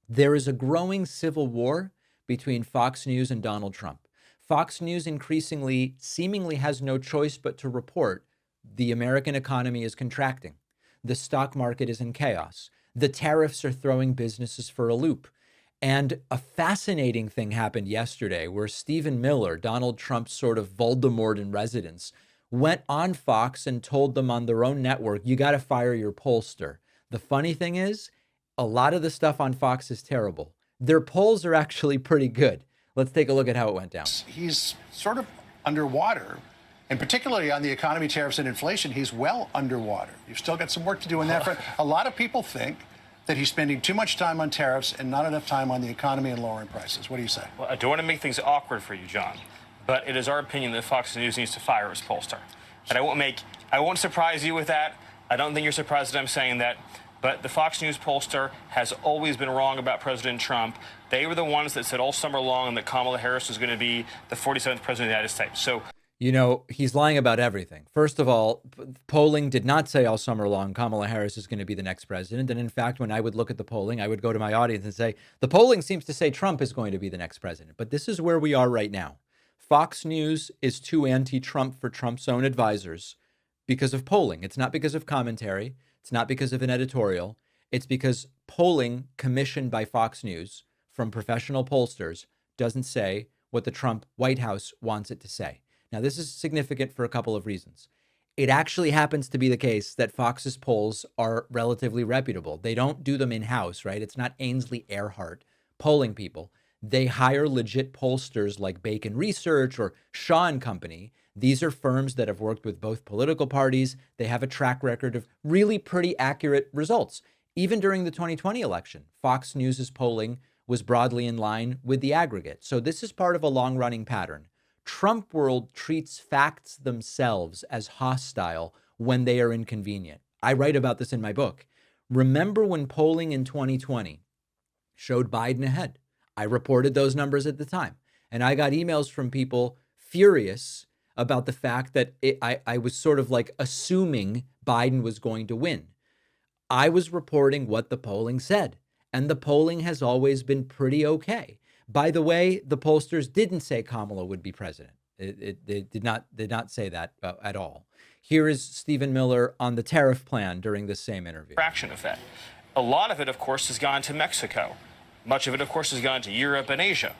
There is a growing civil war between Fox News and Donald Trump. Fox News increasingly seemingly has no choice but to report the American economy is contracting. The stock market is in chaos. The tariffs are throwing businesses for a loop. And a fascinating thing happened yesterday where Stephen Miller, Donald Trump's sort of Voldemort in residence, went on Fox and told them on their own network, you got to fire your pollster. The funny thing is, a lot of the stuff on Fox is terrible. Their polls are actually pretty good. Let's take a look at how it went down. He's sort of underwater, and particularly on the economy, tariffs, and inflation, he's well underwater. You've still got some work to do in that front. A lot of people think that he's spending too much time on tariffs and not enough time on the economy and lowering prices. What do you say? Well, I don't want to make things awkward for you, John, but it is our opinion that Fox News needs to fire its pollster. And I won't surprise you with that. I don't think you're surprised that I'm saying that. But the Fox News pollster has always been wrong about President Trump. They were the ones that said all summer long that Kamala Harris was going to be the 47th president of the United States. So, you know, he's lying about everything. First of all, polling did not say all summer long Kamala Harris is going to be the next president. And in fact, when I would look at the polling, I would go to my audience and say, the polling seems to say Trump is going to be the next president. But this is where we are right now. Fox News is too anti-Trump for Trump's own advisors because of polling. It's not because of commentary. It's not because of an editorial. It's because polling commissioned by Fox News from professional pollsters doesn't say what the Trump White House wants it to say. Now, this is significant for a couple of reasons. It actually happens to be the case that Fox's polls are relatively reputable. They don't do them in-house, right? It's not Ainsley Earhart polling people. They hire legit pollsters like Bacon Research or Shaw and Company. These are firms that have worked with both political parties. They have a track record of really pretty accurate results. Even during the 2020 election, Fox News's polling was broadly in line with the aggregate. So this is part of a long-running pattern. Trump world treats facts themselves as hostile when they are inconvenient. I write about this in my book. Remember when polling in 2020 showed Biden ahead? I reported those numbers at the time, and I got emails from people furious about the fact that I was sort of like assuming Biden was going to win. I was reporting what the polling said, and the polling has always been pretty okay. By the way, the pollsters didn't say Kamala would be president. They did not say that at all. Here is Stephen Miller on the tariff plan during the same interview. fraction of that. A lot of it, of course, has gone to Mexico. Much of it, of course, has gone to Europe and Asia.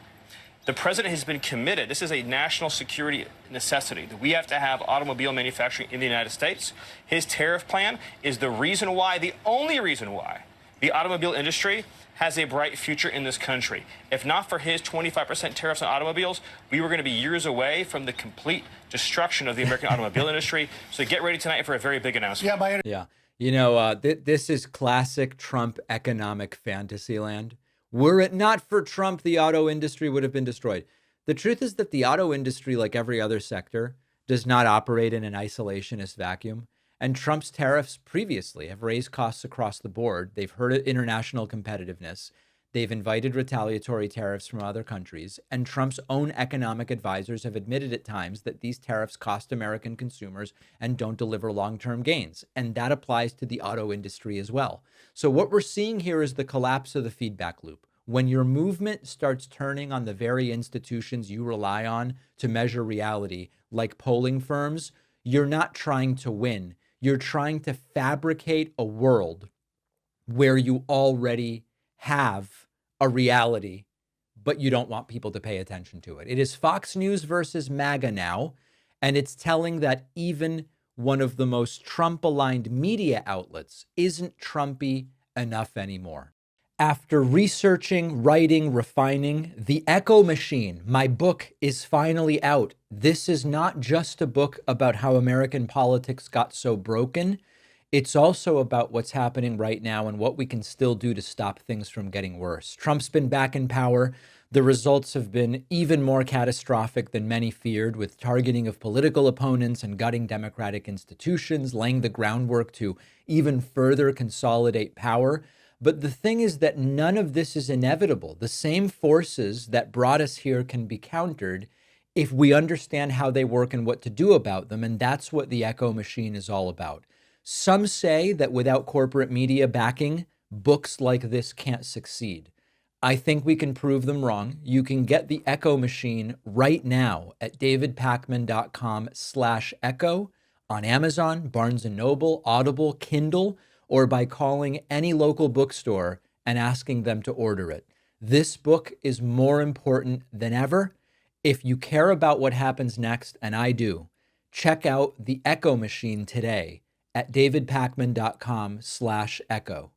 The president has been committed. This is a national security necessity that we have to have automobile manufacturing in the United States. His tariff plan is the reason why, the only reason why, the automobile industry has a bright future in this country. If not for his 25% tariffs on automobiles, we were going to be years away from the complete destruction of the American automobile industry. So get ready tonight for a very big announcement. Yeah. You know, this is classic Trump economic fantasy land. Were it not for Trump, the auto industry would have been destroyed. The truth is that the auto industry, like every other sector, does not operate in an isolationist vacuum. And Trump's tariffs previously have raised costs across the board. They've hurt international competitiveness. They've invited retaliatory tariffs from other countries. And Trump's own economic advisors have admitted at times that these tariffs cost American consumers and don't deliver long-term gains. And that applies to the auto industry as well. So what we're seeing here is the collapse of the feedback loop. When your movement starts turning on the very institutions you rely on to measure reality, like polling firms, you're not trying to win. You're trying to fabricate a world where you already have a reality, but you don't want people to pay attention to it. It is Fox News versus MAGA now, and it's telling that even one of the most Trump-aligned media outlets isn't Trumpy enough anymore. After researching, writing, refining, The Echo Machine, my book, is finally out. This is not just a book about how American politics got so broken. It's also about what's happening right now and what we can still do to stop things from getting worse. Trump's been back in power. The results have been even more catastrophic than many feared, with targeting of political opponents and gutting democratic institutions, laying the groundwork to even further consolidate power. But the thing is that none of this is inevitable. The same forces that brought us here can be countered if we understand how they work and what to do about them. And that's what the Echo Machine is all about. Some say that without corporate media backing, books like this can't succeed. I think we can prove them wrong. You can get the Echo machine right now at davidpakman.com/echo on Amazon, Barnes & Noble, Audible, Kindle, or by calling any local bookstore and asking them to order it. This book is more important than ever. If you care about what happens next, and I do, check out the Echo machine today at davidpakman.com/echo.